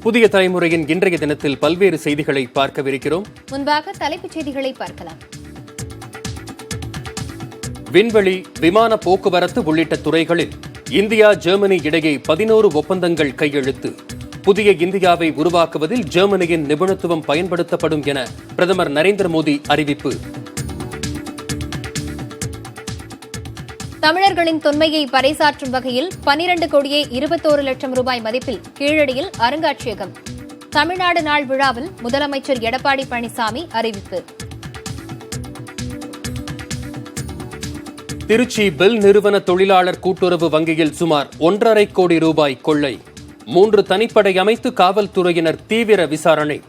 புதிய தலைமுறையின் இன்றைய தினத்தில் பல்வேறு செய்திகளை பார்க்கவிருக்கிறோம். முன்பாக தலைப்புச் செய்திகளை பார்க்கலாம். விண்வெளி, விமான போக்குவரத்து உள்ளிட்ட துறைகளில் இந்தியா ஜெர்மனி இடையே 11 ஒப்பந்தங்கள் கையெழுத்து. புதிய இந்தியாவை உருவாக்குவதில் ஜெர்மனியின் நிபுணத்துவம் பயன்படுத்தப்படும் என பிரதமர் நரேந்திர மோடி அறிவிப்பு. தமிழர்களின் தொன்மையை பறைசாற்றும் வகையில் 12 கோடியே 21 லட்சம் ரூபாய் மதிப்பில் கீழடியில் அருங்காட்சியகம். தமிழ்நாடு நாள் விழாவில் முதலமைச்சர் எடப்பாடி பழனிசாமி அறிவிப்பு. திருச்சி பெல் நிறுவன தொழிலாளர் கூட்டுறவு வங்கியில் சுமார் 1.5 கோடி ரூபாய் கொள்ளை. 3 தனிப்படை அமைத்து காவல்துறையினர் தீவிர விசாரணை.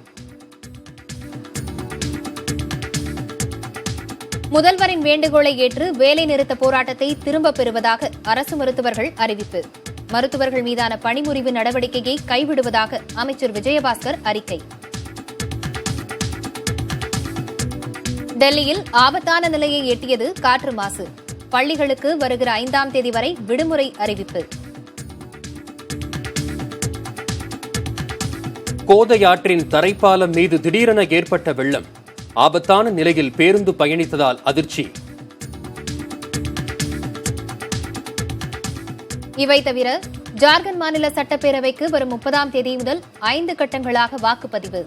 முதல்வரின் வேண்டுகோளை ஏற்று வேலை நிறுத்த போராட்டத்தை திரும்பப் பெறுவதாக அரசு மருத்துவர்கள் அறிவிப்பு. மருத்துவர்கள் மீதான பணிமுறிவு நடவடிக்கையை கைவிடுவதாக அமைச்சர் விஜயபாஸ்கர் அறிக்கை. டெல்லியில் ஆபத்தான நிலையை எட்டியது காற்று மாசு. பள்ளிகளுக்கு வருகிற 5ஆம் தேதி வரை விடுமுறை அறிவிப்பு. கோதை ஆற்றின் தரைப்பாலம் மீது திடீரென ஏற்பட்ட வெள்ளம். ஆபத்தான நிலையில் பேருந்து பயணித்ததால் அதிர்ச்சி. இவை தவிர ஜார்க்கண்ட் மாநில சட்டப்பேரவைக்கு வரும் 30ஆம் தேதி முதல் 5 கட்டங்களாக வாக்குப்பதிவு.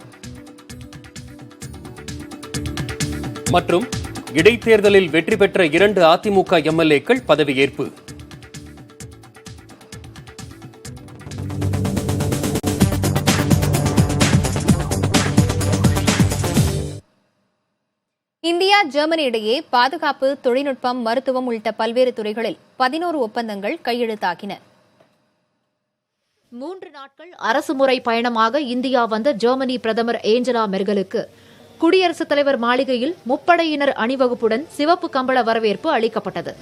மற்றும் இடைத்தேர்தலில் வெற்றி பெற்ற 2 அதிமுக எம்எல்ஏக்கள் பதவியேற்பு. இந்தியா ஜெர்மனி இடையே பாதுகாப்பு, தொழில்நுட்பம், மருத்துவம் உள்ளிட்ட பல்வேறு துறைகளில் 11 ஒப்பந்தங்கள் கையெழுத்தாகின. 3 நாட்கள் அரசுமுறை பயணமாக இந்தியா வந்த ஜெர்மனி பிரதமர் ஏஞ்சலா மெர்கலுக்கு குடியரசுத் தலைவர் மாளிகையில் முப்படையினர் அணிவகுப்புடன் சிவப்பு கம்பள வரவேற்பு அளிக்கப்பட்டது.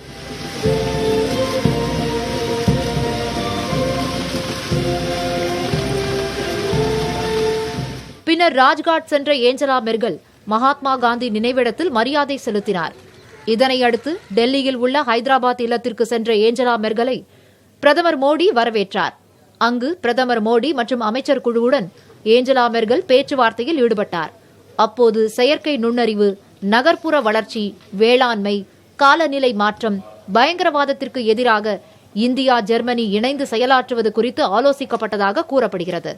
பின்னர் ராஜ்காட் சென்ற ஏஞ்சலா மெர்கல் மகாத்மா காந்தி நினைவிடத்தில் மரியாதை செலுத்தினார். இதனையடுத்து டெல்லியில் உள்ள ஹைதராபாத் இல்லத்திற்கு சென்ற ஏஞ்சலா மெர்கலை பிரதமர் மோடி வரவேற்றார். அங்கு பிரதமர் மோடி மற்றும் அமைச்சர் குழுவுடன் ஏஞ்சலா மெர்கல் பேச்சுவார்த்தையில் ஈடுபட்டார். அப்போது செயற்கை நுண்ணறிவு, நகர்ப்புற வளர்ச்சி, வேளாண்மை, காலநிலை மாற்றம், பயங்கரவாதத்திற்கு எதிராக இந்தியா ஜெர்மனி இணைந்து செயலாற்றுவது குறித்து ஆலோசிக்கப்பட்டதாக கூறப்படுகிறது.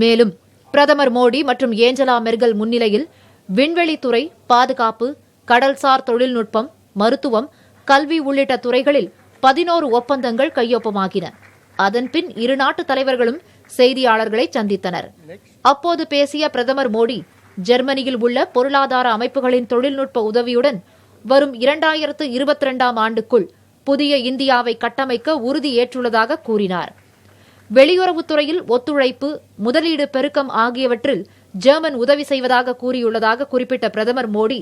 மேலும் பிரதமர் மோடி மற்றும் ஏஞ்சலா மெர்கல் முன்னிலையில் விண்வெளித்துறை, பாதுகாப்பு, கடல்சார் தொழில்நுட்பம், மருத்துவம், கல்வி உள்ளிட்ட துறைகளில் 11 ஒப்பந்தங்கள் கையொப்பமாகின. அதன்பின் இரு நாட்டு தலைவர்களும் செய்தியாளர்களை சந்தித்தனர். அப்போது பேசிய பிரதமர் மோடி, ஜெர்மனியில் உள்ள பொருளாதார அமைப்புகளின் தொழில்நுட்ப உதவியுடன் வரும் 2022ஆம் ஆண்டுக்குள் புதிய இந்தியாவை கட்டமைக்க உறுதி ஏற்றுள்ளதாக கூறினார். வெளியுறவுத்துறையில் ஒத்துழைப்பு, முதலீடு பெருக்கம் ஆகியவற்றில் ஜெர்மன் உதவி செய்வதாக கூறியுள்ளதாக குறிப்பிட்ட பிரதமர் மோடி,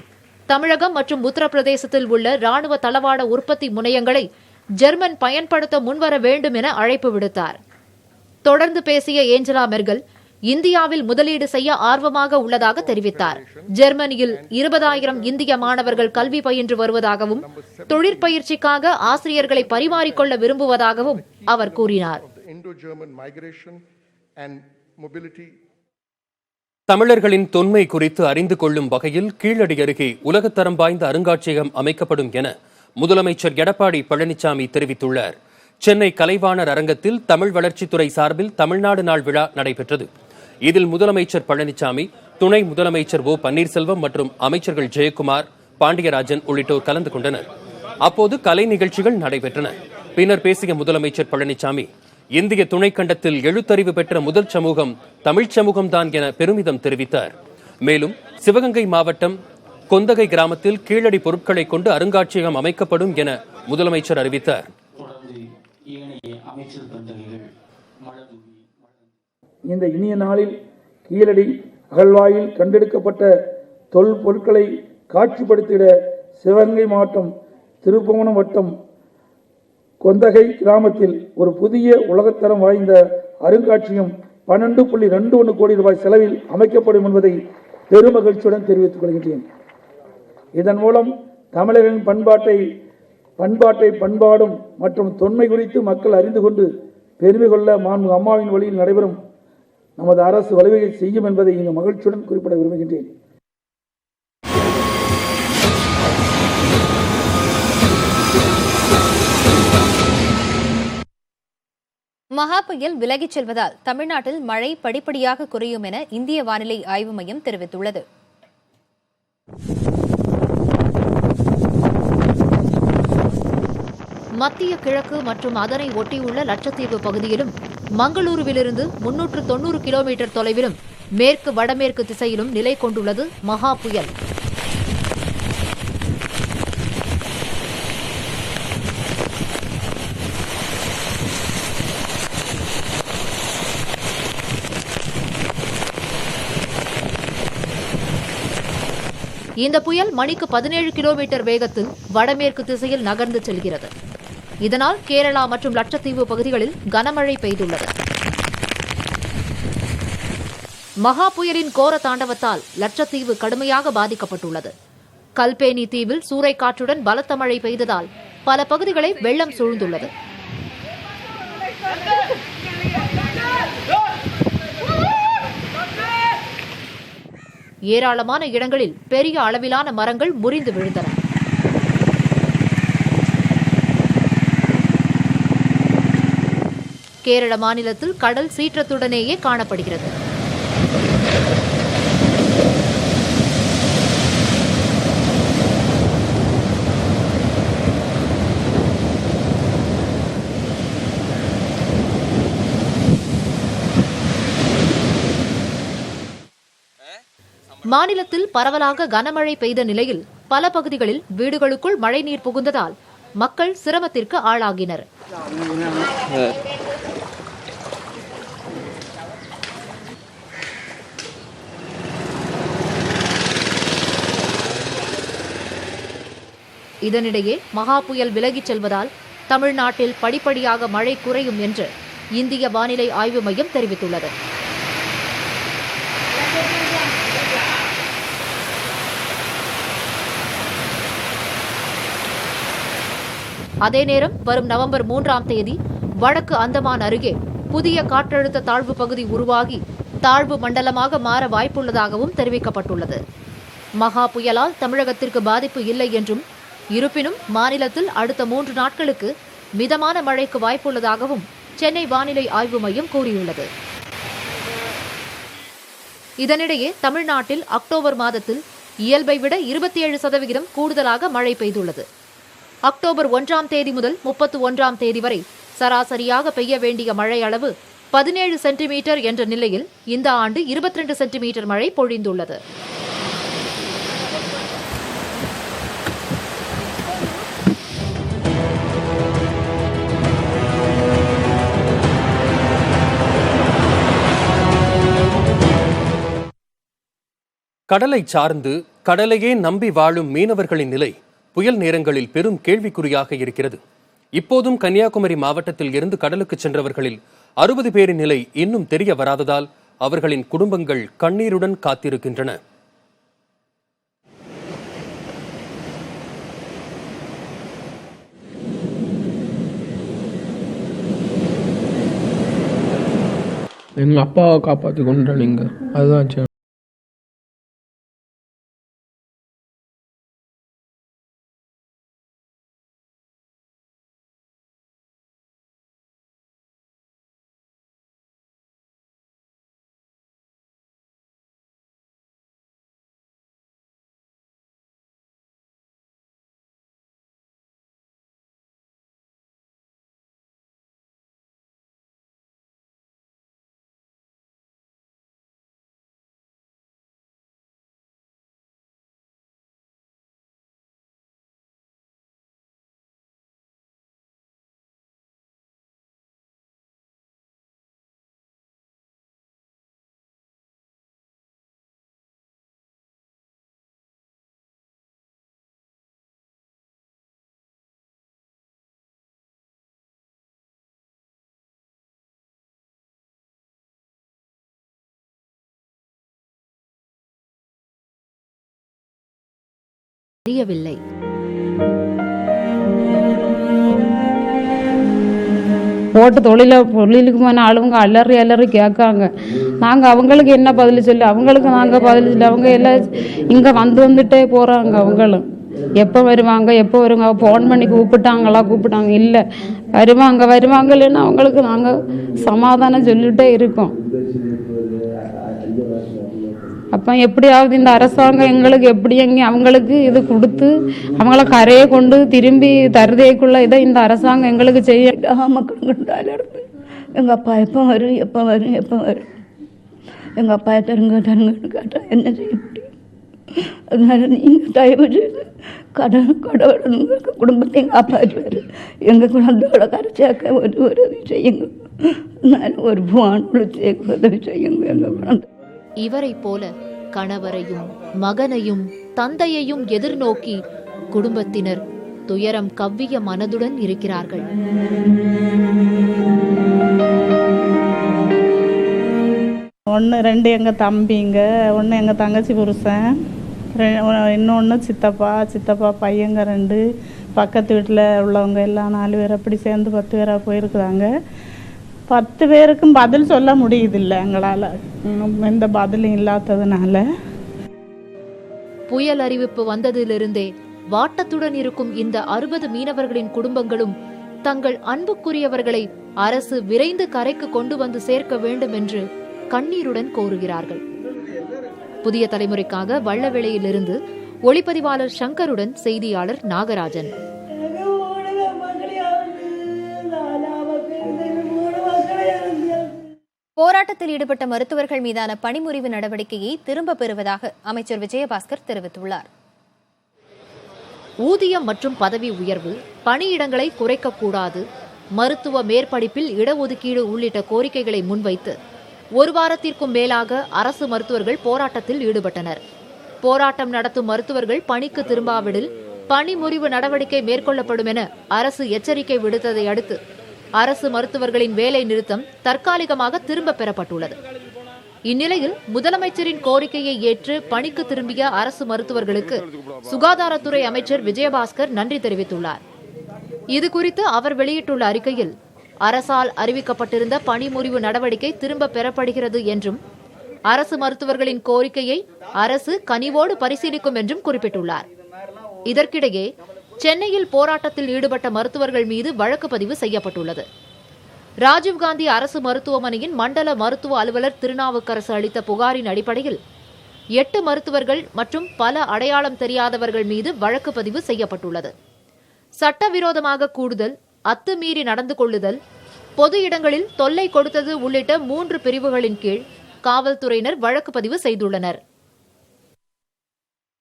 தமிழகம் மற்றும் உத்தரப்பிரதேசத்தில் உள்ள ராணுவ தளவாட உற்பத்தி முனையங்களை ஜெர்மன் பயன்படுத்த முன்வர வேண்டும் என அழைப்பு விடுத்தார். தொடர்ந்து பேசிய ஏஞ்சலா மெர்கல், இந்தியாவில் முதலீடு செய்ய ஆர்வமாக உள்ளதாக தெரிவித்தார். ஜெர்மனியில் 20,000 இந்திய மாணவர்கள் கல்வி பயின்று வருவதாகவும் தொழிற்பயிற்சிக்காக ஆசிரியர்களை பரிமாறிக்கொள்ள விரும்புவதாகவும் அவர் கூறினார். தமிழர்களின் தொன்மை குறித்து அறிந்து கொள்ளும் வகையில் கீழடி அருகே உலகத்தரம் வாய்ந்த அருங்காட்சியகம் அமைக்கப்படும் என முதலமைச்சர் எடப்பாடி பழனிசாமி தெரிவித்துள்ளார். சென்னை கலைவாணர் அரங்கத்தில் தமிழ் வளர்ச்சித்துறை சார்பில் தமிழ்நாடு நாள் விழா நடைபெற்றது. இதில் முதலமைச்சர் பழனிசாமி, துணை முதலமைச்சர் ஓ பன்னீர்செல்வம் மற்றும் அமைச்சர்கள் ஜெயக்குமார், பாண்டியராஜன் உள்ளிட்டோர் கலந்து கொண்டனர். அப்போது கலை நிகழ்ச்சிகள் நடைபெற்றன. பின்னர் பேசிய முதலமைச்சர் பழனிசாமி, இந்திய துணைக்கண்டத்தில் எழுத்தறிவு பெற்ற முதல் சமூகம் தமிழ்ச் சமூகம்தான் என பெருமிதம் தெரிவித்தார். மேலும் சிவகங்கை மாவட்டம் கொந்தகை கிராமத்தில் கீழடி பொருட்களை கொண்டு அருங்காட்சியகம் அமைக்கப்படும் என முதலமைச்சர் அறிவித்தார். இந்த இனிய நாளில் கீழடி அகழ்வாயில் கண்டெடுக்கப்பட்ட தொல்பொருட்களை காட்சிப்படுத்திட சிவகங்கை மாவட்டம் திருப்புவனம் வட்டம் கொந்தகை கிராமத்தில் ஒரு புதிய உலகத்தரம் வாய்ந்த அருங்காட்சியகம் 12.21 கோடி ரூபாய் செலவில் அமைக்கப்படும் என்பதை பெருமகிழ்ச்சியுடன் தெரிவித்துக் கொள்கின்றேன். இதன் மூலம் தமிழர்களின் பண்பாடும் மற்றும் தொன்மை குறித்து மக்கள் அறிந்து கொண்டு பெருமை கொள்ள மாண்பு அம்மாவின் வழியில் நடைபெறும் நமது அரசு வழிவகை செய்யும் என்பதை இங்கு மகிழ்ச்சியுடன் குறிப்பிட விரும்புகின்றேன். மஹா புயல் விலகிச் செல்வதால் தமிழ்நாட்டில் மழை படிப்படியாக குறையும் என இந்திய வானிலை ஆய்வு மையம் தெரிவித்துள்ளது. மத்திய கிழக்கு மற்றும் அதனை ஒட்டியுள்ள லட்சத்தீவு பகுதியிலும் மங்களூருவிலிருந்து 390 கிலோமீட்டர் தொலைவிலும் மேற்கு வடமேற்கு திசையிலும் நிலை கொண்டுள்ளது மஹா புயல். இந்த புயல் மணிக்கு 17 கிலோமீட்டர் வேகத்தில் வடமேற்கு திசையில் நகர்ந்து செல்கிறது. இதனால் கேரளா மற்றும் லட்சத்தீவு பகுதிகளில் கனமழை பெய்துள்ளது. மஹா புயலின் கோர தாண்டவத்தால் லட்சத்தீவு கடுமையாக பாதிக்கப்பட்டுள்ளது. கல்பேனி தீவில் சூறைக்காற்றுடன் பலத்த மழை பெய்ததால் பல பகுதிகளை வெள்ளம் சூழ்ந்துள்ளது. ஏராளமான இடங்களில் பெரிய அளவிலான மரங்கள் முறிந்து விழுந்தன. கேரள மாநிலத்தில் கடல் சீற்றத்துடனேயே காணப்படுகிறது. மாநிலத்தில் பரவலாக கனமழை பெய்த நிலையில் பல பகுதிகளில் வீடுகளுக்குள் மழைநீர் புகுந்ததால் மக்கள் சிரமத்திற்கு ஆளாகினர். இதனிடையே மஹா புயல் விலகிச் செல்வதால் தமிழ்நாட்டில் படிப்படியாக மழை குறையும் என்று இந்திய வானிலை ஆய்வு மையம் தெரிவித்துள்ளது. அதே நேரம் வரும் நவம்பர் 3ஆம் தேதி வடக்கு அந்தமான் அருகே புதிய காற்றழுத்த தாழ்வு பகுதி உருவாகி தாழ்வு மண்டலமாக மாற வாய்ப்புள்ளதாகவும் தெரிவிக்கப்பட்டுள்ளது. மஹா புயலால் தமிழகத்திற்கு பாதிப்பு இல்லை என்றும், இருப்பினும் மாநிலத்தில் அடுத்த 3 நாட்களுக்கு மிதமான மழைக்கு வாய்ப்புள்ளதாகவும் சென்னை வானிலை ஆய்வு மையம் கூறியுள்ளது. இதனிடையே தமிழ்நாட்டில் அக்டோபர் மாதத்தில் இயல்பை விட 27% கூடுதலாக மழை பெய்துள்ளது. அக்டோபர் 1ஆம் தேதி முதல் 31ஆம் தேதி வரை சராசரியாக பெய்ய வேண்டிய மழை அளவு 17 சென்டிமீட்டர் என்ற நிலையில் இந்த ஆண்டு 22 சென்டிமீட்டர் மழை பொழிந்துள்ளது. கடலை சார்ந்து கடலையே நம்பி வாழும் மீனவர்களின் நிலை புயல் நேரங்களில் பெரும் கேள்விக்குறியாக இருக்கிறது. இப்போதும் கன்னியாகுமரி மாவட்டத்தில் இருந்து கடலுக்கு சென்றவர்களில் 60 பேரின் நிலை இன்னும் தெரிய வராததால் அவர்களின் குடும்பங்கள் கண்ணீருடன் காத்திருக்கின்றன. எங்க அப்பாவை காப்பாற்றி கொண்டு நீங்க அதுதான். தெரியவில்லை. போட்டு தொழிலுக்கு போன ஆளுங்க அலறி கேட்காங்க. நாங்கள் அவங்களுக்கு என்ன பதில் சொல்லி, அவங்களுக்கு நாங்கள் பதில் சொல்லி, அவங்க எல்லாம் இங்கே வந்துட்டே போகிறாங்க. அவங்களும் எப்போ வருவாங்க ஃபோன் பண்ணி கூப்பிட்டாங்க இல்லை வருவாங்க இல்லைன்னா அவங்களுக்கு நாங்கள் சமாதானம் சொல்லிகிட்டே இருக்கோம். அப்போ எப்படியாவது இந்த அரசாங்கம் எங்களுக்கு அவங்களுக்கு இது கொடுத்து அவங்கள கரையை கொண்டு திரும்பி தருதைக்குள்ள இதை இந்த அரசாங்கம் எங்களுக்கு செய்ய. மக்கள் எங்கள் அப்பா எப்போ வரும் எங்கள் அப்பா தருங்கன்னு கேட்டால் என்ன செய்ய முடியும்? அதனால நீங்கள் தயவு செய்து கடவுள் குடும்பத்தையும் காப்பாற்றுவார். எங்கள் குழந்தையோட கரைச்சாக்க ஒரு உதவி செய்யுங்க. ஒரு உதவி செய்யுங்க எங்கள் குழந்தை. இவரை போல கணவரையும் மகனையும் தந்தையையும் எதிர்நோக்கி குடும்பத்தினர் துயரம் கவ்விய மனதுடன் இருக்கிறார்கள். ஒன்று 2 எங்கள் தம்பிங்க, ஒன்று எங்கள் தங்கச்சி புருஷன், இன்னொன்று சித்தப்பா பையங்க 2, பக்கத்து வீட்டில் உள்ளவங்க எல்லாம் 4 பேர் அப்படி சேர்ந்து 10 பேராக போயிருக்குறாங்க. 10 பேருக்கும் பதில் சொல்ல முடியுதில்லை எங்களால், எந்த பதிலும் இல்லாததுனால. புயல் அறிவிப்பு வந்ததிலிருந்தே வாட்டத்துடன் இருக்கும் இந்த 60 மீனவர்களின் குடும்பங்களும் தங்கள் அன்புக்குரியவர்களை அரசு விரைந்து கரைக்கு கொண்டு வந்து சேர்க்க வேண்டும் என்று கண்ணீருடன் கோருகிறார்கள். புதிய தலைமுறைக்காக வள்ளவேளையிலிருந்து ஒளிப்பதிவாளர் சங்கருடன் செய்தியாளர் நாகராஜன். போராட்டத்தில் ஈடுபட்ட மருத்துவர்கள் மீதான பணிமுறிவு நடவடிக்கையை திரும்பப் பெறுவதாக அமைச்சர் விஜயபாஸ்கர் தெரிவித்துள்ளார். ஊதியம் மற்றும் பதவி உயர்வு, பணியிடங்களை குறைக்கக்கூடாது, மருத்துவ மேற்படிப்பில் இடஒதுக்கீடு உள்ளிட்ட கோரிக்கைகளை முன்வைத்து 1 வாரத்திற்கும் மேலாக அரசு மருத்துவர்கள் போராட்டத்தில் ஈடுபட்டனர். போராட்டம் நடத்தும் மருத்துவர்கள் பணிக்கு திரும்பாவிடில் பணி முறிவு நடவடிக்கை மேற்கொள்ளப்படும் என அரசு எச்சரிக்கை விடுத்ததை அடுத்து அரசு மருத்துவர்களின் வேலை நிறுத்தம் தற்காலிகமாக திரும்ப பெறப்பட்டுள்ளது. இந்நிலையில் முதலமைச்சரின் கோரிக்கையை ஏற்று பணிக்கு திரும்பிய அரசு மருத்துவர்களுக்கு சுகாதாரத்துறை அமைச்சர் விஜயபாஸ்கர் நன்றி தெரிவித்துள்ளார். இதுகுறித்து அவர் வெளியிட்டுள்ள அறிக்கையில் அரசால் அறிவிக்கப்பட்டிருந்த பணி முறிவு நடவடிக்கை திரும்ப பெறப்படுகிறது என்றும் அரசு மருத்துவர்களின் கோரிக்கையை அரசு கனிவோடு பரிசீலிக்கும் என்றும் குறிப்பிட்டுள்ளார். இதற்கிடையே சென்னையில் போராட்டத்தில் ஈடுபட்ட மருத்துவர்கள் மீது வழக்கு பதிவு செய்யப்பட்டுள்ளது. ராஜீவ்காந்தி அரசு மருத்துவமனையின் மண்டல மருத்துவ அலுவலர் திருநாவுக்கரசு அளித்த புகாரின் அடிப்படையில் 8 மருத்துவர்கள் மற்றும் பல அடையாளம் தெரியாதவர்கள் மீது வழக்கு பதிவு செய்யப்பட்டுள்ளது. சட்டவிரோதமாக கூடுதல், அத்துமீறி நடந்து கொள்ளுதல், பொது இடங்களில் தொல்லை கொடுத்தது உள்ளிட்ட 3 பிரிவுகளின் கீழ் காவல்துறையினர் வழக்கு பதிவு செய்துள்ளனர்.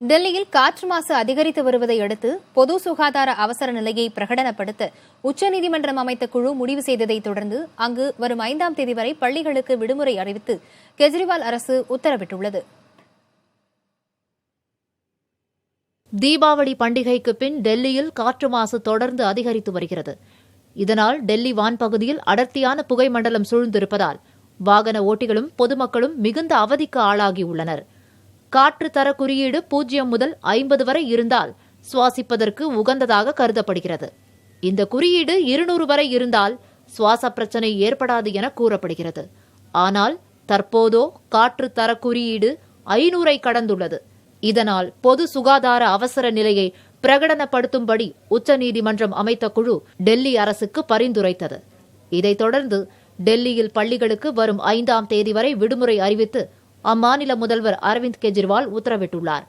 டெல்லியில் காற்று மாசு அதிகரித்து வருவதை அடுத்து பொது சுகாதார அவசர நிலையை பிரகடனப்படுத்த உச்சநீதிமன்றம் அமைத்த குழு முடிவு செய்ததை தொடர்ந்து அங்கு வரும் 5ஆம் தேதி வரை பள்ளிகளுக்கு விடுமுறை அறிவித்து கெஜ்ரிவால் அரசு உத்தரவிட்டுள்ளது. தீபாவளி பண்டிகைக்கு பின் டெல்லியில் காற்று மாசு தொடர்ந்து அதிகரித்து வருகிறது. இதனால் டெல்லி வான்பகுதியில் அடர்த்தியான புகை மண்டலம் சூழ்ந்திருப்பதால் வாகன ஓட்டிகளும் பொதுமக்களும் மிகுந்த அவதிக்கு ஆளாகியுள்ளனர். காற்று தர குறியீடு 0 முதல் 50 வரை இருந்தால் சுவாசிப்பதற்கு உகந்ததாக கருதப்படுகிறது. இந்த குறியீடு 200 வரை இருந்தால் சுவாச பிரச்சினை ஏற்படாது என கூறப்படுகிறது. ஆனால் தற்போதோ காற்று தர குறியீடு 500ஐ கடந்துள்ளது. இதனால் பொது சுகாதார அவசர நிலையை பிரகடனப்படுத்தும்படி உச்சநீதிமன்றம் அமைத்த குழு டெல்லி அரசுக்கு பரிந்துரைத்தது. இதைத் தொடர்ந்து டெல்லியில் பள்ளிகளுக்கு வரும் 5ஆம் தேதி வரை விடுமுறை அறிவித்து அம்மாநில முதல்வர் அரவிந்த் கெஜ்ரிவால் உத்தரவிட்டுள்ளார்.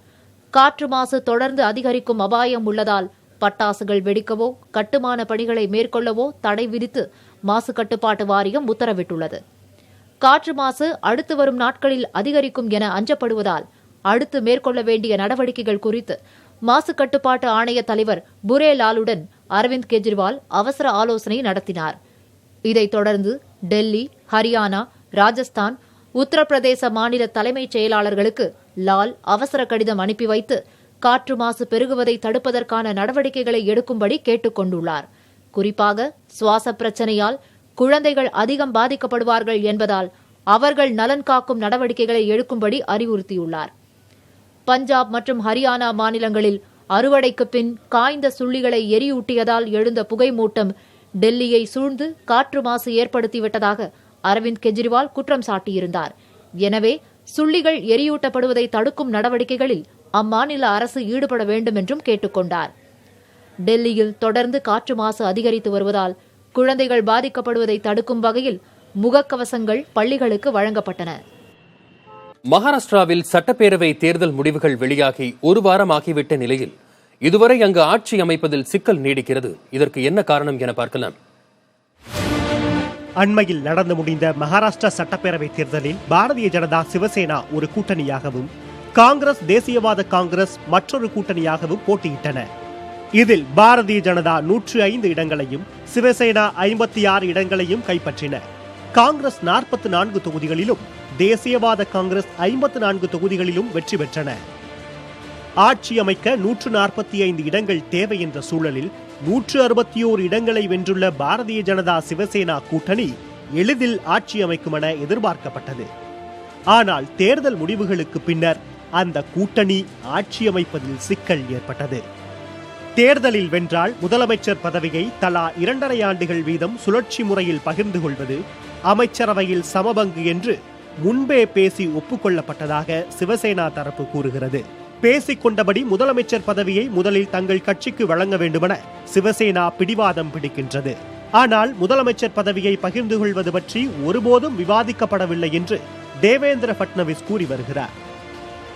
காற்று மாசு தொடர்ந்து அதிகரிக்கும் அபாயம் உள்ளதால் பட்டாசுகள் வெடிக்கவோ கட்டுமான பணிகளை மேற்கொள்ளவோ தடை விதித்து மாசு கட்டுப்பாட்டு வாரியம் உத்தரவிட்டுள்ளது. காற்று மாசு அடுத்து வரும் நாட்களில் அதிகரிக்கும் என அஞ்சப்படுவதால் அடுத்து மேற்கொள்ள வேண்டிய நடவடிக்கைகள் குறித்து மாசு கட்டுப்பாட்டு ஆணைய தலைவர் புரேலாலுடன் அரவிந்த் கெஜ்ரிவால் அவசர ஆலோசனை நடத்தினார். இதைத் தொடர்ந்து டெல்லி, ஹரியானா, ராஜஸ்தான், உத்தரப்பிரதேச மாநில தலைமைச் செயலாளர்களுக்கு லால் அவசர கடிதம் அனுப்பி வைத்து காற்று மாசு பெருகுவதை தடுப்பதற்கான நடவடிக்கைகளை எடுக்கும்படி கேட்டுக் கொண்டுள்ளார். குறிப்பாக சுவாச பிரச்சினையால் குழந்தைகள் அதிகம் பாதிக்கப்படுவார்கள் என்பதால் அவர்கள் நலன் காக்கும் நடவடிக்கைகளை எடுக்கும்படி அறிவுறுத்தியுள்ளார். பஞ்சாப் மற்றும் ஹரியானா மாநிலங்களில் அறுவடைக்கு பின் காய்ந்த சுள்ளிகளை எரியூட்டியதால் எழுந்த புகை மூட்டம் டெல்லியை சூழ்ந்து காற்று மாசு ஏற்படுத்திவிட்டதாக அரவிந்த் கெஜ்ரிவால் குற்றம் சாட்டியிருந்தார். எனவே சுள்ளிகள் எரியூட்டப்படுவதை தடுக்கும் நடவடிக்கைகளில் அம்மாநில அரசு ஈடுபட வேண்டும் என்றும் கேட்டுக்கொண்டார். டெல்லியில் தொடர்ந்து காற்று மாசு அதிகரித்து வருவதால் குழந்தைகள் பாதிக்கப்படுவதை தடுக்கும் வகையில் முகக்கவசங்கள் பள்ளிகளுக்கு வழங்கப்பட்டன. மகாராஷ்டிராவில் சட்டப்பேரவை தேர்தல் முடிவுகள் வெளியாகி ஒரு வாரம் ஆகிவிட்ட நிலையில் இதுவரை அங்கு ஆட்சி அமைப்பதில் சிக்கல் நீடிக்கிறது. இதற்கு என்ன காரணம் என பார்க்கலாம். அண்மையில் நடந்து முடிந்த மகாராஷ்டிரா சட்டப்பேரவை தேர்தலில் பாரதிய ஜனதா சிவசேனா ஒரு கூட்டணியாகவும் காங்கிரஸ் தேசியவாத காங்கிரஸ் மற்றொரு கூட்டணியாகவும் போட்டியிட்டன. இதில் பாரதிய ஜனதா 105 இடங்களையும் சிவசேனா 56 இடங்களையும் கைப்பற்றின. காங்கிரஸ் 44 தொகுதிகளிலும் தேசியவாத காங்கிரஸ் 54 தொகுதிகளிலும் வெற்றி பெற்றன. ஆட்சி அமைக்க 145 இடங்கள் தேவை என்ற சூழலில் 161 இடங்களை வென்றுள்ள பாரதிய ஜனதா சிவசேனா கூட்டணி எளிதில் ஆட்சி அமைக்கும் என எதிர்பார்க்கப்பட்டது. ஆனால் தேர்தல் முடிவுகளுக்கு பின்னர் அந்த கூட்டணி ஆட்சி அமைப்பதில் சிக்கல் ஏற்பட்டது. தேர்தலில் வென்றால் முதலமைச்சர் பதவியை தலா 2.5 ஆண்டுகள் வீதம் சுழற்சி முறையில் பகிர்ந்து கொள்வது, அமைச்சரவையில் சமபங்கு என்று முன்பே பேசி ஒப்புக்கொள்ளப்பட்டதாக சிவசேனா தரப்பு கூறுகிறது. பேசிக் கொண்டபடி முதலமைச்சர் பதவியை முதலில் தங்கள் கட்சிக்கு வழங்க வேண்டுமென சிவசேனா பிடிவாதம் பிடிக்கின்றது. ஆனால் முதலமைச்சர் பதவியை பகிர்ந்து கொள்வது பற்றி ஒருபோதும் விவாதிக்கப்படவில்லை என்று தேவேந்திர பட்னவிஸ் கூறி வருகிறார்.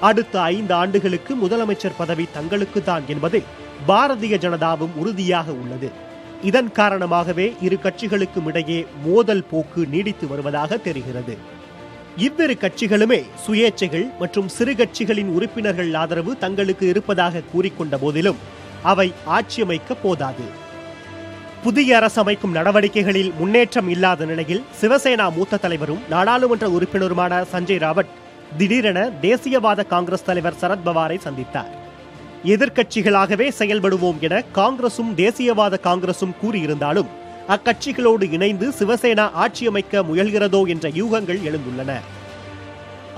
அடுத்த 5 ஆண்டுகளுக்கு முதலமைச்சர் பதவி தங்களுக்குத்தான் என்பதில் பாரதிய ஜனதாவும் உறுதியாக உள்ளது. இதன் காரணமாகவே இரு கட்சிகளுக்கும் இடையே மோதல் போக்கு நீடித்து வருவதாக தெரிகிறது. இவ்விரு கட்சிகளுமே சுயேட்சைகள் மற்றும் சிறு கட்சிகளின் உறுப்பினர்கள் ஆதரவு தங்களுக்கு இருப்பதாக கூறிக்கொண்ட போதிலும் அவை ஆட்சி அமைக்க போதாது. புதிய அரசு அமைக்கும் நடவடிக்கைகளில் முன்னேற்றம் இல்லாத நிலையில் சிவசேனா மூத்த தலைவரும் நாடாளுமன்ற உறுப்பினருமான சஞ்சய் ராவத் திடீரென தேசியவாத காங்கிரஸ் தலைவர் சரத்பவாரை சந்தித்தார். எதிர்க்கட்சிகளாகவே செயல்படுவோம் என காங்கிரசும் தேசியவாத காங்கிரசும் கூறியிருந்தாலும் அக்கட்சிகளோடு இணைந்து சிவசேனா ஆட்சி அமைக்க முயல்கிறதோ என்ற யூகங்கள் எழுந்துள்ளன.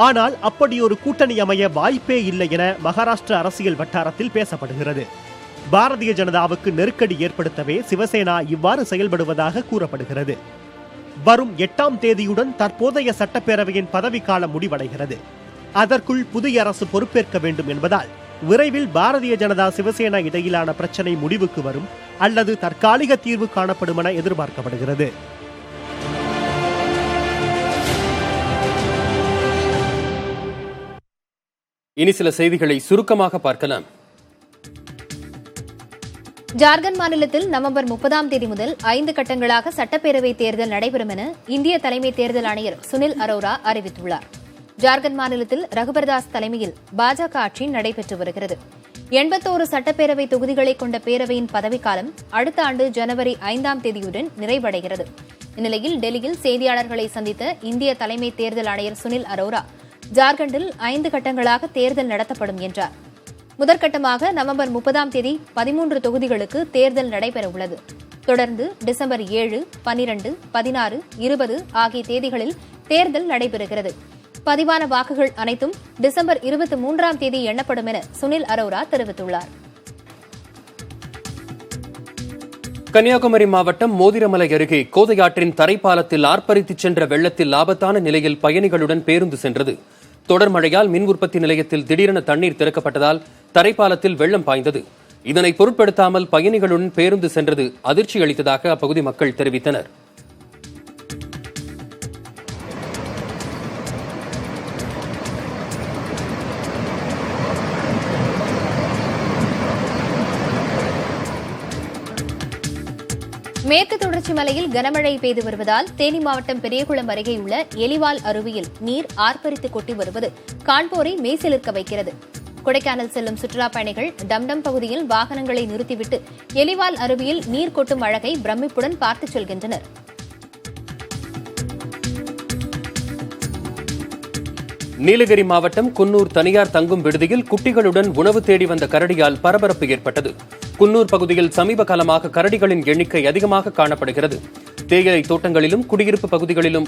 ஆனால் அப்படி ஒரு கூட்டணி அமைய வாய்ப்பே இல்லை என மகாராஷ்டிரா அரசியல் வட்டாரத்தில் பேசப்படுகிறது. பாரதிய ஜனதாவுக்கு நெருக்கடி ஏற்படுத்தவே சிவசேனா இவ்வாறு செயல்படுவதாக கூறப்படுகிறது. வரும் 8ஆம் தேதியுடன் தற்போதைய சட்டப்பேரவையின் பதவிக்காலம் முடிவடைகிறது. அதற்குள் புதிய அரசு பொறுப்பேற்க வேண்டும் என்பதால் விரைவில் பாரதிய ஜனதா சிவசேனா இடையிலான பிரச்சனை முடிவுக்கு வரும் அல்லது தற்காலிக தீர்வு காணப்படும் என எதிர்பார்க்கப்படுகிறது. இனி சில செய்திகளை சுருக்கமாக பார்க்கலாம். ஜார்க்கண்ட் மாநிலத்தில் நவம்பர் 30ஆம் தேதி முதல் 5 கட்டங்களாக சட்டப்பேரவை தேர்தல் நடைபெறும் என இந்திய தலைமை தேர்தல் ஆணையர் சுனில் அரோரா அறிவித்துள்ளார். ஜார்க்கண்ட் மாநிலத்தில் ரகுபர்தாஸ் தலைமையில் பாஜக ஆட்சி நடைபெற்று வருகிறது. 81 சட்டப்பேரவை தொகுதிகளை கொண்ட பேரவையின் பதவிக்காலம் அடுத்த ஆண்டு ஜனவரி 5ஆம் தேதியுடன் நிறைவடைகிறது. இந்நிலையில் டெல்லியில் செய்தியாளர்களை சந்தித்த இந்திய தலைமை தேர்தல் ஆணையர் சுனில் அரோரா ஜார்க்கண்டில் 5 கட்டங்களாக தேர்தல் நடத்தப்படும் என்றார். முதற்கட்டமாக நவம்பர் 30ஆம் தேதி 13 தொகுதிகளுக்கு தேர்தல் நடைபெறவுள்ளது. தொடர்ந்து டிசம்பர் 7, 12, 16, 20 ஆகிய தேதிகளில் தேர்தல் நடைபெறுகிறது. பதிவான வாக்குகள் அனைத்தும் டிசம்பர் 23ஆம் தேதி எண்ணப்படும் என சுனில் அரோரா தெரிவித்துள்ளார். கன்னியாகுமரி மாவட்டம் மோதிரமலை அருகே கோதையாற்றின் தரைப்பாலத்தில் ஆர்ப்பரித்துச் சென்ற வெள்ளத்தில் ஆபத்தான நிலையில் பயணிகளுடன் பேருந்து சென்றது. தொடர் மழையால் மின் உற்பத்தி நிலையத்தில் திடீரென தண்ணீர் திறக்கப்பட்டதால் தரைப்பாலத்தில் வெள்ளம் பாய்ந்தது. இதனை பொருட்படுத்தாமல் பயணிகளுடன் பேருந்து சென்றது அதிர்ச்சி அளித்ததாக அப்பகுதி மக்கள் தெரிவித்தனர். மேற்கு தொடர்ச்சி மலையில் கனமழை பெய்து வருவதால் தேனி மாவட்டம் பெரியகுளம் அருகேயுள்ள எலிவால் அருவியில் நீர் ஆர்ப்பரித்து கொட்டி வருவது காண்போரை மெய்சிலிர்க்க வைக்கிறது. கொடைக்கானல் செல்லும் சுற்றுலாப் பயணிகள் டம்டம் பகுதியில் வாகனங்களை நிறுத்திவிட்டு எலிவால் அருவியில் நீர் கொட்டும் அழகை பிரமிப்புடன் பார்த்துச் செல்கின்றனர். நீலகிரி மாவட்டம் குன்னூர் தனியார் தங்கும் விடுதியில் குட்டிகளுடன் உணவு தேடி வந்த கரடியால் பரபரப்பு ஏற்பட்டது. குன்னூர் பகுதியில் சமீப காலமாக கரடிகளின் எண்ணிக்கை அதிகமாக காணப்படுகிறது. தேயிலை தோட்டங்களிலும் குடியிருப்பு பகுதிகளிலும்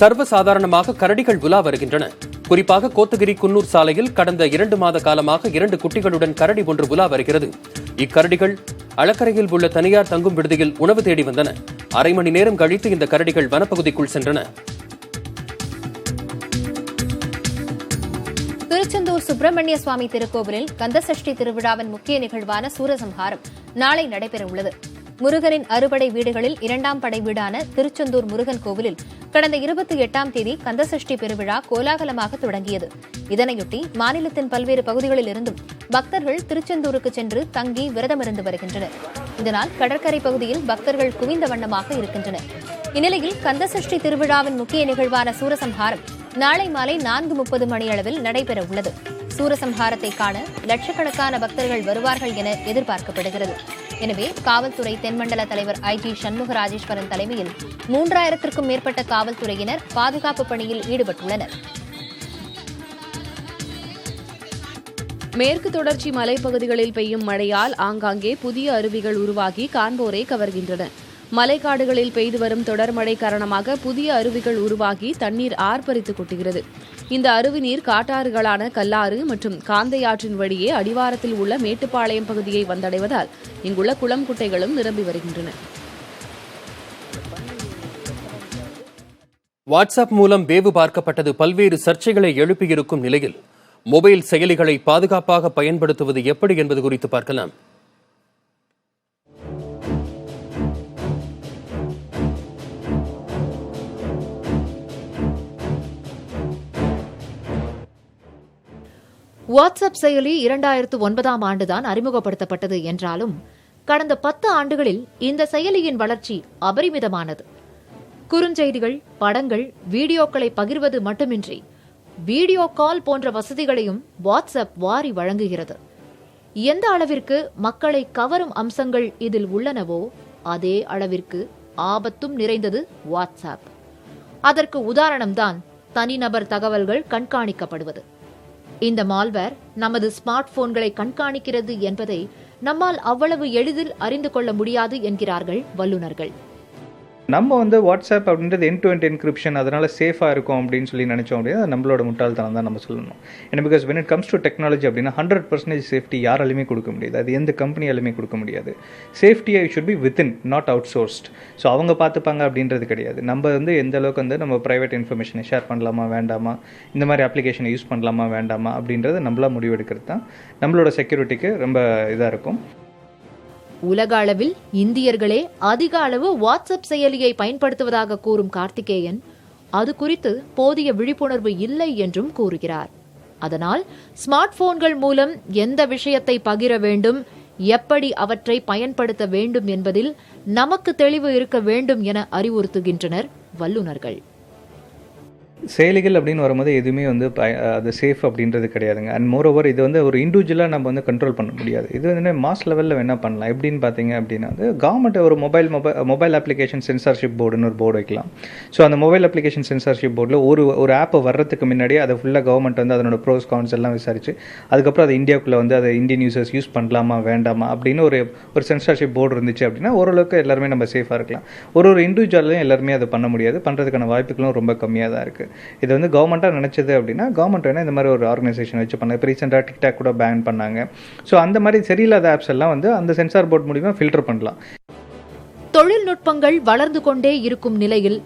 சர்வசாதாரணமாக கரடிகள் உலா வருகின்றன. குறிப்பாக கோத்தகிரி குன்னூர் சாலையில் கடந்த 2 மாத காலமாக 2 குட்டிகளுடன் கரடி ஒன்று உலா வருகிறது. இக்கரடிகள் அளக்கரையில் உள்ள தனியார் தங்கும் விடுதியில் உணவு தேடி வந்தன. அரை மணி நேரம் கழித்து இந்த கரடிகள் வனப்பகுதிக்குள் சென்றன. திருச்செந்தூர் சுப்பிரமணிய சுவாமி திருக்கோவிலில் கந்தசஷ்டி திருவிழாவின் முக்கிய நிகழ்வான சூரசம்ஹாரம் நாளை நடைபெறவுள்ளது. முருகனின் அறுபடை வீடுகளில் 2ஆம் படை வீடான திருச்செந்தூர் முருகன் கோவிலில் கடந்த 28ஆம் தேதி கந்தசஷ்டி பெருவிழா கோலாகலமாக தொடங்கியது. இதனையொட்டி மாநிலத்தின் பல்வேறு பகுதிகளில் இருந்தும் பக்தர்கள் திருச்செந்தூருக்கு சென்று தங்கி விரதமிருந்து வருகின்றனர். இதனால் கடற்கரை பகுதியில் பக்தர்கள் குவிந்த வண்ணமாக இருக்கின்றனர். இந்நிலையில் கந்தசஷ்டி திருவிழாவின் முக்கிய நிகழ்வான சூரசம்ஹாரம் நாளை மாலை 4:30 மணியளவில் நடைபெறவுள்ளது. சூரசம்ஹாரத்தை காண லட்சக்கணக்கான பக்தர்கள் வருவார்கள் என எதிர்பார்க்கப்படுகிறது. எனவே காவல்துறை தென்மண்டல தலைவர் IG சண்முக ராஜேஸ்வரன் தலைமையில் 3000த்திற்கும் மேற்பட்ட காவல்துறையினர் பாதுகாப்பு பணியில் ஈடுபட்டுள்ளனர். மேற்கு தொடர்ச்சி மலைப்பகுதிகளில் பெய்யும் மழையால் ஆங்காங்கே புதிய அருவிகள் உருவாகி காண்போரை கவர்கின்றன. மலைக்காடுகளில் பெய்து வரும் தொடர் மழை காரணமாக புதிய அருவிகள் உருவாகி தண்ணீர் ஆர்ப்பரித்து கொட்டுகிறது. இந்த அருவி நீர் காட்டாறுகளான கல்லாறு மற்றும் காந்தையாற்றின் வழியே அடிவாரத்தில் உள்ள மேட்டுப்பாளையம் பகுதியை வந்தடைவதால் இங்குள்ள குளம் குட்டைகளும் நிரம்பி வருகின்றன. வாட்ஸ்அப் மூலம் வேவு பார்க்கப்பட்டது பல்வேறு சர்ச்சைகளை எழுப்பியிருக்கும் நிலையில் மொபைல் செயலிகளை பாதுகாப்பாக பயன்படுத்துவது எப்படி என்பது குறித்து பார்க்கலாம். வாட்ஸ்அப் செயலி 2009ஆம் ஆண்டுதான் அறிமுகப்படுத்தப்பட்டது என்றாலும் கடந்த 10 ஆண்டுகளில் இந்த செயலியின் வளர்ச்சி அபரிமிதமானது. குறுஞ்செய்திகள், படங்கள், வீடியோக்களை பகிர்வது மட்டுமின்றி வீடியோ கால் போன்ற வசதிகளையும் வாட்ஸ்அப் வாரி வழங்குகிறது. எந்த அளவிற்கு மக்களை கவரும் அம்சங்கள் இதில் உள்ளனவோ அதே அளவிற்கு ஆபத்தும் நிறைந்தது வாட்ஸ்அப். அதற்கு உதாரணம்தான் தனிநபர் தகவல்கள் கண்காணிக்கப்படுவது. இந்த மால்வேர் நமது ஸ்மார்ட் போன்களை கண்காணிக்கிறது என்பதை நம்மால் அவ்வளவு எளிதில் அறிந்து கொள்ள முடியாது என்கிறார்கள் வல்லுநர்கள். நம்ம வாட்ஸ்அப் அப்படின்றது எண்ட் டு எண்ட் என்கிரிப்ஷன், அதனால சேஃபாக இருக்கும் அப்படின்னு சொல்லி நினச்சோம் அப்படின்னா நம்மளோட முட்டாள்தனம் தான் நம்ம சொல்லணும். ஏன்னா because when it comes to technology அப்படின்னா 100% சேஃப்டி யாராலுமே கொடுக்க முடியாது, அது எந்த கம்பெனியாலுமே கொடுக்க முடியாது. சேஃப்டியை should be within, not outsourced. So அவங்க பார்த்துப்பாங்க அப்படின்றது கிடையாது. நம்ம எந்த அளவுக்கு நம்ம ப்ரைவேட் இன்ஃபர்மேஷனை ஷேர் பண்ணலாமா வேண்டாமா, இந்த மாதிரி அப்ளிகேஷனை யூஸ் பண்ணலாமா வேண்டாமா அப்படின்றத நம்மளா முடிவெடுக்கிறது தான் நம்மளோட செக்யூரிட்டிக்கு ரொம்ப இதாக இருக்கும். உலக அளவில் இந்தியர்களே அதிக அளவு வாட்ஸ்அப் செயலியை பயன்படுத்துவதாக கூறும் கார்த்திகேயன் அது குறித்து போதிய விழிப்புணர்வு இல்லை என்றும் கூறுகிறார். அதனால் ஸ்மார்ட் போன்கள் மூலம் எந்த விஷயத்தை பகிர வேண்டும், எப்படி அவற்றை பயன்படுத்த வேண்டும் என்பதில் நமக்கு தெளிவு இருக்க வேண்டும் என அறிவுறுத்துகின்றனர் வல்லுநர்கள். செயலிகள் அப்படின்னு வரும்போது எதுவுமே அது சேஃப் அப்படின்றது கிடையாதுங்க. அண்ட் மோரோவர் இது ஒரு இண்டிவிஜுவலாக நம்ம கண்ட்ரோல் பண்ண முடியாது. இது மாஸ் லெவலில் என்ன பண்ணலாம் எப்படின்னு பார்த்தீங்க அப்படின்னா கவர்மெண்ட் ஒரு மொபைல் அப்ளிகேஷன் சென்சார்ஷிப் போர்டுன்னு ஒரு போர்டு வைக்கலாம். ஸோ அந்த மொபைல் அப்ளிகேஷன் சென்சார்ஷிப் போர்டில் ஒரு ஆப்பை வர்றதுக்கு முன்னாடியே அதை ஃபுல்லாக கவர்மெண்ட் அதனோட ப்ரோஸ் கான்ஸ் எல்லாம் விசாரிச்சு அதுக்கப்புறம் அது இந்தியாவுக்குள்ளே அதை இந்தியன் யூசர்ஸ் யூஸ் பண்ணலாமா வேண்டாமா அப்படின்னு ஒரு சென்சார்ஷிப் போர்டு இருந்துச்சு அப்படின்னா ஓரளவுக்கு எல்லாருமே நம்ம சேஃபாக இருக்கலாம். ஒரு இண்டிவிஜுவலையும் எல்லாருமே அதை பண்ண முடியாது, பண்ணுறதுக்கான வாய்ப்புகளும் ரொம்ப கம்மியாக தான் இருக்குது. இது கவர்மெண்ட்டாக நினச்சது அப்படின்னா கவர்மெண்ட் வேணால் இந்த மாதிரி ஒரு ஆர்கனைசேஷன் வச்சு பண்ணாங்க. இப்போ ரீசெண்டாக டிக்டாக் கூட பேன் பண்ணாங்க. ஸோ அந்த மாதிரி சரியில்லாத ஆப்ஸ் எல்லாம் அந்த சென்சார் போர்ட் மூலிமா ஃபில்டர் பண்ணலாம். தொழில்நுட்பங்கள் வளர்ந்து கொண்டே இருக்கும் நிலையில்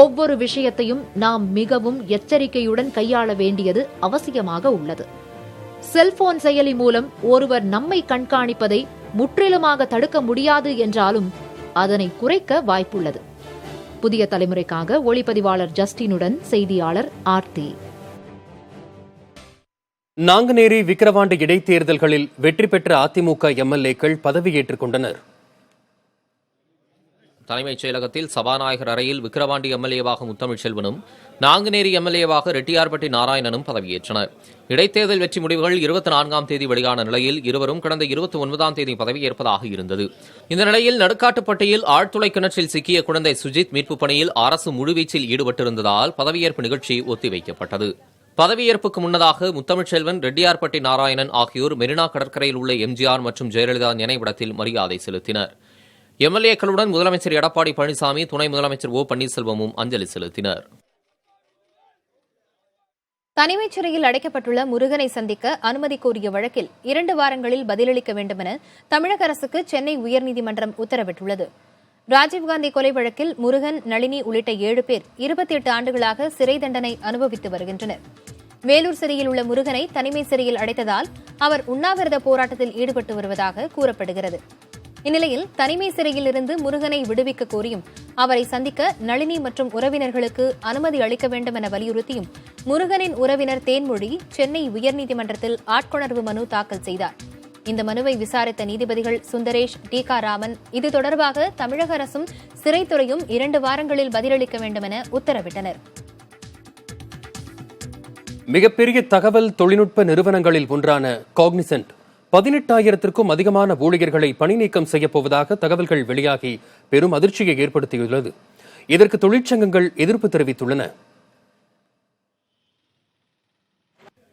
ஒவ்வொரு விஷயத்தையும் நாம் மிகவும் எச்சரிக்கையுடன் கையாள வேண்டியது அவசியமாக உள்ளது. செல்போன் செயலி மூலம் ஒருவர் நம்மை கண்காணிப்பதை முற்றிலுமாக தடுக்க முடியாது என்றாலும் அதனை குறைக்க வாய்ப்புள்ளது. புதிய தலைமுறைக்காக ஒளிப்பதிவாளர் ஜஸ்டினுடன் செய்தியாளர் ஆர்த்தி. நாங்குநேரி விக்கிரவாண்டி இடைத்தேர்தல்களில் வெற்றி பெற்ற அதிமுக எம்எல்ஏக்கள் பதவியேற்றுக் கொண்டனர். தலைமைச் செயலகத்தில் சபாநாயகர் அறையில் விக்கிரவாண்டி எம்எல்ஏவாக முத்தமிழ்ச்செல்வனும் நாங்குநேரி எம்எல்ஏவாக ரெட்டியார்பட்டி நாராயணனும் பதவியேற்றனர். இடைத்தேர்தல் வெற்றி முடிவுகள் 24ஆம் தேதி வெளியான நிலையில் இருவரும் கடந்த 29ஆம் தேதி பதவியேற்பதாக இருந்தது. இந்த நிலையில் நடுக்காட்டுப்பட்டியில் ஆழ்துளை கிணற்றில் சிக்கிய குழந்தை சுஜித் மீட்புப் பணியில் அரசு முழுவீச்சில் ஈடுபட்டிருந்ததால் பதவியேற்பு நிகழ்ச்சி ஒத்திவைக்கப்பட்டது. பதவியேற்புக்கு முன்னதாக முத்தமிழ்ச்செல்வன், ரெட்டியார்பட்டி நாராயணன் ஆகியோர் மெரினா கடற்கரையில் உள்ள எம்ஜிஆர் மற்றும் ஜெயலலிதா நினைவிடத்தில் மரியாதை செலுத்தினர். எம்எல்ஏக்களுடன் முதலமைச்சர் எடப்பாடி பழனிசாமி, துணை முதலமைச்சர் ஓ பன்னீர்செல்வமும் அஞ்சலி செலுத்தினர். தனிமைச் சிறையில் அடைக்கப்பட்டுள்ள முருகனை சந்திக்க அனுமதி கோரிய வழக்கில் 2 வாரங்களில் பதிலளிக்க வேண்டுமென தமிழக அரசுக்கு சென்னை உயர்நீதிமன்றம் உத்தரவிட்டுள்ளது. ராஜீவ்காந்தி கொலை வழக்கில் முருகன், நளினி உள்ளிட்ட 7 பேர் 28 ஆண்டுகளாக சிறை தண்டனை அனுபவித்து வருகின்றனர். வேலூர் சிறையில் உள்ள முருகனை தனிமை சிறையில் அடைத்ததால் அவர் உண்ணாவிரத போராட்டத்தில் ஈடுபட்டு வருவதாக கூறப்படுகிறது. இந்நிலையில் தனிமை சிறையில் இருந்து முருகனை விடுவிக்க கோரியும் அவரை சந்திக்க நளினி மற்றும் உறவினர்களுக்கு அனுமதி அளிக்க வேண்டும் என வலியுறுத்தியும் முருகனின் உறவினர் தேன்மொழி சென்னை உயர்நீதிமன்றத்தில் ஆட்கொணர்வு மனு தாக்கல் செய்தார். இந்த மனுவை விசாரித்த நீதிபதிகள் சுந்தரேஷ், டி.க. ராமன் இது தொடர்பாக தமிழக அரசும் சிறைத்துறையும் 2 வாரங்களில் பதிலளிக்க வேண்டும் என உத்தரவிட்டனர். மிகப்பெரிய தகவல் தொழில்நுட்ப நிறுவனங்களில் ஒன்றான காக்னிசன்ட் 18,000க்கும் அதிகமான ஊழியர்களை பணி நீக்கம் செய்யப்போவதாக தகவல்கள் வெளியாகி பெரும் அதிர்ச்சியை ஏற்படுத்தியுள்ளது. இதற்கு தொழிற்சங்கங்கள் எதிர்ப்பு தெரிவித்துள்ளன.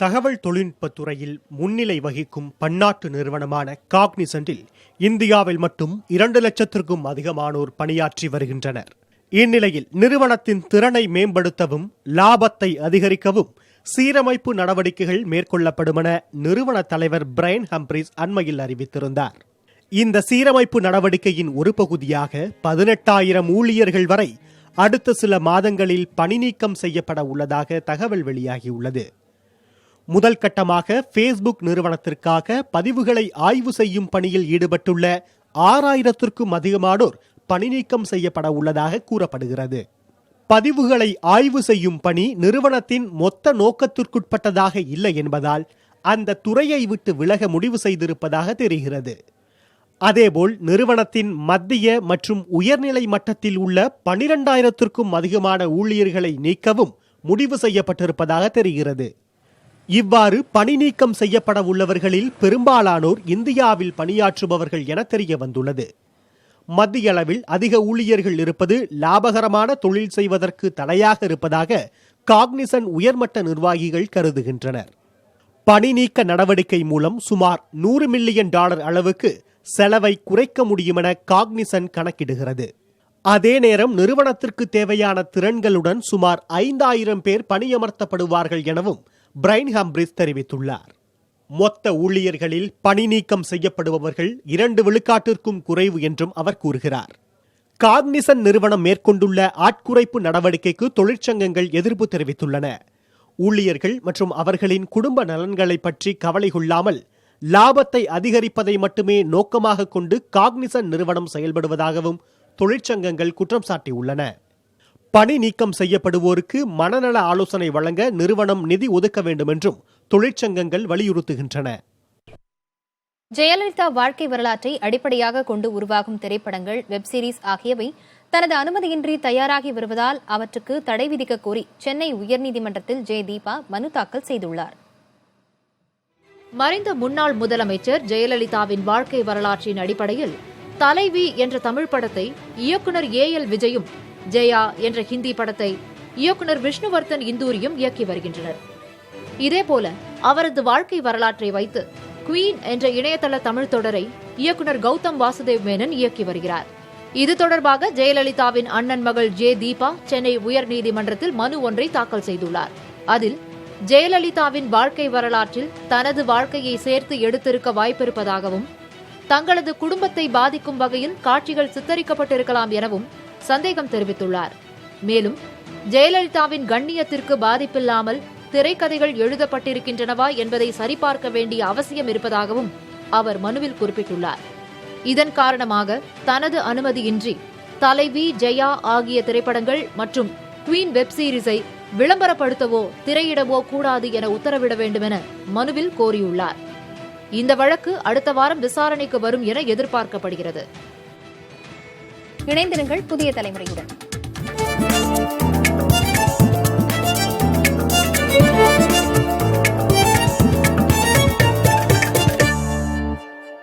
தகவல் தொழில்நுட்பத் துறையில் முன்னிலை வகிக்கும் பன்னாட்டு நிறுவனமான காக்னிசன்டில் இந்தியாவில் மட்டும் 2 லட்சத்திற்கும் அதிகமானோர் பணியாற்றி வருகின்றனர். இந்நிலையில் நிறுவனத்தின் திறனை மேம்படுத்தவும் லாபத்தை அதிகரிக்கவும் சீரமைப்பு நடவடிக்கைகள் மேற்கொள்ளப்படும் என நிறுவன தலைவர் பிரையன் ஹம்ப்ரிஸ் அண்மையில் அறிவித்திருந்தார். இந்த சீரமைப்பு நடவடிக்கையின் ஒரு பகுதியாக 18,000 ஊழியர்கள் வரை அடுத்த சில மாதங்களில் பணி நீக்கம் செய்யப்பட உள்ளதாக தகவல் வெளியாகியுள்ளது. முதல் கட்டமாக ஃபேஸ்புக் நிறுவனத்திற்காக பதிவுகளை ஆய்வு செய்யும் பணியில் ஈடுபட்டுள்ள 6,000க்கும் அதிகமானோர் பணி நீக்கம் செய்யப்பட உள்ளதாக கூறப்படுகிறது. பதிவுகளை ஆய்வு செய்யும் பணி நிறுவனத்தின் மொத்த நோக்கத்திற்குட்பட்டதாக இல்லை என்பதால் அந்த துறையை விட்டு விலக முடிவு செய்திருப்பதாக தெரிகிறது. அதேபோல் நிறுவனத்தின் மத்திய மற்றும் உயர்நிலை மட்டத்தில் உள்ள 12,000க்கும் அதிகமான ஊழியர்களை நீக்கவும் முடிவு செய்யப்பட்டிருப்பதாக தெரிகிறது. இவ்வாறு பணி நீக்கம் செய்யப்பட உள்ளவர்களில் பெரும்பாலானோர் இந்தியாவில் பணியாற்றுபவர்கள் என தெரிய வந்துள்ளது. மத்திய அளவில் அதிக ஊழியர்கள் இருப்பது லாபகரமான தொழில் செய்வதற்கு தடையாக இருப்பதாக காக்னிசன்ட் உயர்மட்ட நிர்வாகிகள் கருதுகின்றனர். பணி நீக்க நடவடிக்கை மூலம் சுமார் $100 மில்லியன் அளவுக்கு செலவை குறைக்க முடியும் என காக்னிசன்ட் கணக்கிடுகிறது. அதே நேரம் நிறுவனத்திற்கு தேவையான திறன்களுடன் சுமார் 5,000 பேர் பணியமர்த்தப்படுவார்கள் எனவும் பிரையன் ஹம்ப்ரிஸ் தெரிவித்துள்ளார். மொத்த ஊழியர்களில் பணி நீக்கம் செய்யப்படுபவர்கள் 2 விழுக்காட்டிற்கும் குறைவு என்றும் அவர் கூறுகிறார். காக்னிசன்ட் நிறுவனம் மேற்கொண்டுள்ள ஆட்குறைப்பு நடவடிக்கைக்கு தொழிற்சங்கங்கள் எதிர்ப்பு தெரிவித்துள்ளன. ஊழியர்கள் மற்றும் அவர்களின் குடும்ப நலன்களை பற்றி கவலை கொள்ளாமல் லாபத்தை அதிகரிப்பதை மட்டுமே நோக்கமாக கொண்டு காக்னிசன்ட் நிறுவனம் செயல்படுவதாகவும் தொழிற்சங்கங்கள் குற்றம் சாட்டியுள்ளன. பணி நீக்கம் செய்யப்படுவோருக்கு மனநல ஆலோசனை வழங்க நிறுவனம் நிதி ஒதுக்க வேண்டும் என்றும் தொழிற்சங்கங்கள் வலியுறுத்துகின்றன. ஜெயலலிதா வாழ்க்கை வரலாற்றை அடிப்படையாக கொண்டு உருவாகும் திரைப்படங்கள், வெப் சீரிஸ் ஆகியவை தனது அனுமதியின்றி தயாராகி வருவதால் அவற்றுக்கு தடை விதிக்க கோரி சென்னை உயர்நீதிமன்றத்தில் தீபா மனு தாக்கல் செய்துள்ளார். மறைந்த முன்னாள் முதலமைச்சர் ஜெயலலிதாவின் வாழ்க்கை வரலாற்றின் அடிப்படையில் தலைவி என்ற தமிழ் படத்தை இயக்குநர் A.L. விஜயும், ஜெயா என்ற ஹிந்தி படத்தை இயக்குநர் விஷ்ணுவர்தன் இந்தூரியும் இயக்கி வருகின்றனர். இதேபோல அவரது வாழ்க்கை வரலாற்றை வைத்து குவீன் என்ற இணையதள தமிழ் தொடரை இயக்குநர் கௌதம் வாசுதேவ் மேனன் இயக்கி வருகிறார். இது தொடர்பாக ஜெயலலிதாவின் அண்ணன் மகள் தீபா சென்னை உயர்நீதிமன்றத்தில் மனு ஒன்றை தாக்கல் செய்துள்ளார். அதில் ஜெயலலிதாவின் வாழ்க்கை வரலாற்றில் தனது வாழ்க்கையை சேர்த்து எடுத்திருக்க வாய்ப்பிருப்பதாகவும், தங்களது குடும்பத்தை பாதிக்கும் வகையில் காட்சிகள் சித்தரிக்கப்பட்டிருக்கலாம் எனவும் சந்தேகம் தெரிவித்துள்ளார். மேலும் ஜெயலலிதாவின் கண்ணியத்திற்கு பாதிப்பில்லாமல் திரைக்கதைகள் எழுதப்பட்டிருக்கின்றனவா என்பதை சரிபார்க்க வேண்டிய அவசியம் இருப்பதாகவும் அவர் மனுவில் குறிப்பிட்டுள்ளார். இதன் காரணமாக தனது அனுமதியின்றி தலைவி, ஜெயா ஆகிய திரைப்படங்கள் மற்றும் குவீன் வெப் சீரிஸை விளம்பரப்படுத்தவோ திரையிடவோ கூடாது என உத்தரவிட வேண்டும் என மனுவில் கோரியுள்ளார். இந்த வழக்கு அடுத்த வாரம் விசாரணைக்கு வரும் என எதிர்பார்க்கப்படுகிறது. இணைந்திருங்கள் புதிய தலைமுறையுடன்.